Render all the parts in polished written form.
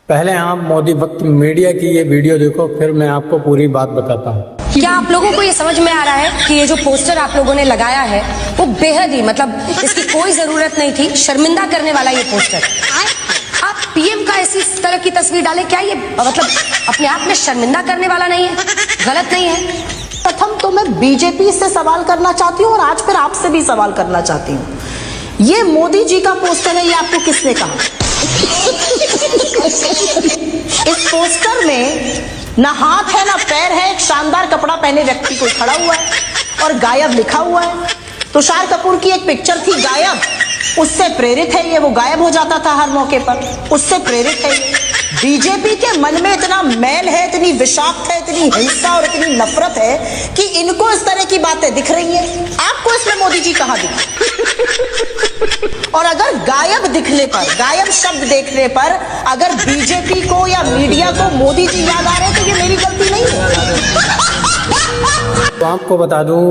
पहले आप मोदी वक्त मीडिया की ये वीडियो देखो, फिर मैं आपको पूरी बात बताता हूँ। क्या आप लोगों को ये समझ में आ रहा है कि ये जो पोस्टर आप लोगों ने लगाया है वो बेहद ही मतलब इसकी कोई जरूरत नहीं थी, शर्मिंदा करने वाला ये पोस्टर। आप पीएम का ऐसी तरह की तस्वीर डाले, क्या ये मतलब अपने आप में शर्मिंदा करने वाला नहीं है, गलत नहीं है? प्रथम तो मैं बीजेपी से सवाल करना चाहती हूँ और आज फिर आपसे भी सवाल करना चाहती हूँ, ये मोदी जी का पोस्टर है, ये आपको किसने कहा? इस पोस्टर में ना हाथ है ना पैर है, एक शानदार कपड़ा पहने व्यक्ति कोई खड़ा हुआ है और गायब लिखा हुआ है। तुषार कपूर की एक पिक्चर थी गायब, उससे प्रेरित है ये, वो गायब हो जाता था हर मौके पर, उससे प्रेरित है ये। बीजेपी के मन में इतना मैल है, इतनी विषाक्त है, इतनी हिंसा और इतनी नफरत है कि इनको इस तरह की बातें दिख रही हैं। आपको इसमें मोदी जी कहाँ दिखे? और अगर गायब दिखने पर, गायब शब्द देखने पर अगर बीजेपी को या मीडिया को मोदी जी याद आ रहे हैं तो ये मेरी गलती नहीं है। तो आपको बता दूं,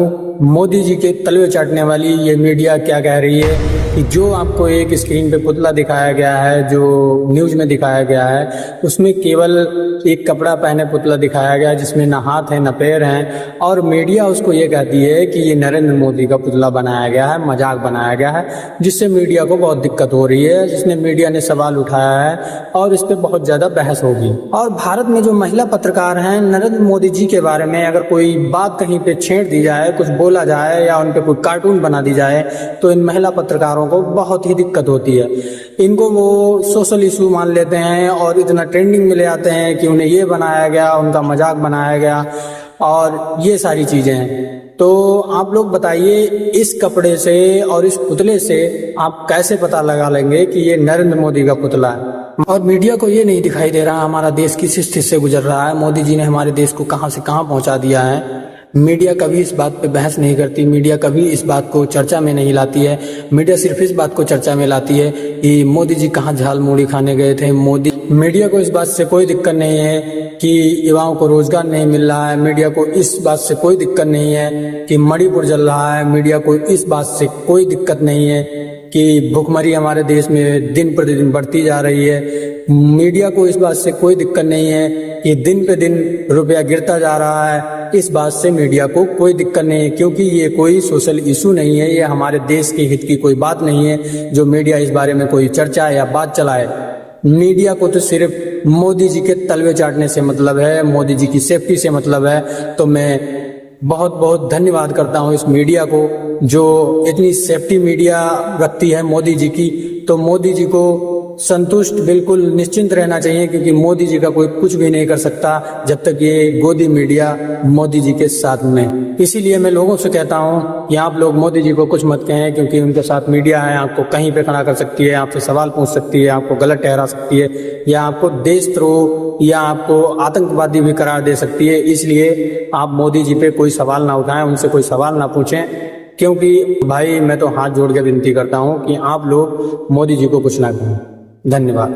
मोदी जी के तलवे चाटने वाली ये मीडिया क्या कह रही है कि जो आपको एक स्क्रीन पे पुतला दिखाया गया है, जो न्यूज में दिखाया गया है, उसमें केवल एक कपड़ा पहने पुतला दिखाया गया है जिसमें ना हाथ है ना पैर हैं, और मीडिया उसको ये कहती है कि ये नरेंद्र मोदी का पुतला बनाया गया है, मजाक बनाया गया है, जिससे मीडिया को बहुत दिक्कत हो रही है, जिसने मीडिया ने सवाल उठाया है और इस पर बहुत ज्यादा बहस होगी। और भारत में जो महिला पत्रकार हैं, नरेंद्र मोदी जी के बारे में अगर कोई बात कहीं पे छेड़ दी जाए, कुछ बोला जाए या उन पे कोई कार्टून बना दी जाए तो इन महिला पत्रकारों को बहुत ही दिक्कत होती है। इनको वो सोशल इशू मान लेते हैं और इतना ट्रेंडिंग में ले आते हैं कि उन्हें ये बनाया गया, उनका मजाक बनाया गया और ये सारी चीजें हैं। तो आप लोग बताइए, इस कपड़े से और इस पुतले से आप कैसे पता लगा लेंगे कि ये नरेंद्र मोदी का पुतला है? और मीडिया को ये नहीं दिखाई दे रहा हमारा देश किस स्थिति से गुजर रहा है, मोदी जी ने हमारे देश को कहां से कहां पहुंचा दिया है। मीडिया कभी इस बात पे बहस नहीं करती, मीडिया कभी इस बात को चर्चा में नहीं लाती है। मीडिया सिर्फ इस बात को चर्चा में लाती है कि मोदी जी कहाँ झाल मूड़ी खाने गए थे। मीडिया को इस बात से कोई दिक्कत नहीं है कि युवाओं को रोजगार नहीं मिल रहा है, मीडिया को इस बात से कोई दिक्कत नहीं है कि मणिपुर जल रहा है, मीडिया को इस बात से कोई दिक्कत नहीं है कि भुखमरी हमारे देश में दिन प्रतिदिन बढ़ती जा रही है। मीडिया को इस बात से कोई दिक्कत नहीं है कि दिन पे दिन रुपया गिरता जा रहा है, इस बात से मीडिया को कोई दिक्कत नहीं है, क्योंकि ये कोई सोशल इशू नहीं है, ये हमारे देश के हित की कोई बात नहीं है जो मीडिया इस बारे में कोई चर्चा या बात चलाए। मीडिया को तो सिर्फ मोदी जी के तलवे चाटने से मतलब है, मोदी जी की सेफ्टी से मतलब है। तो मैं बहुत बहुत धन्यवाद करता हूँ इस मीडिया को जो इतनी सेफ्टी मीडिया रखती है मोदी जी की। तो मोदी जी को संतुष्ट बिल्कुल निश्चिंत रहना चाहिए, क्योंकि मोदी जी का कोई कुछ भी नहीं कर सकता जब तक ये गोदी मीडिया मोदी जी के साथ में। इसीलिए मैं लोगों से कहता हूँ कि आप लोग मोदी जी को कुछ मत कहें, क्योंकि उनके साथ मीडिया है, आपको कहीं पे खड़ा कर सकती है, आपसे सवाल पूछ सकती है, आपको गलत ठहरा सकती है, या आपको देशद्रोह या आपको आतंकवादी भी करार दे सकती है। इसलिए आप मोदी जी पे कोई सवाल ना उठाएं, उनसे कोई सवाल ना पूछें, क्योंकि भाई मैं तो हाथ जोड़ के विनती करता हूँ कि आप लोग मोदी जी को कुछ ना कहें। धन्यवाद।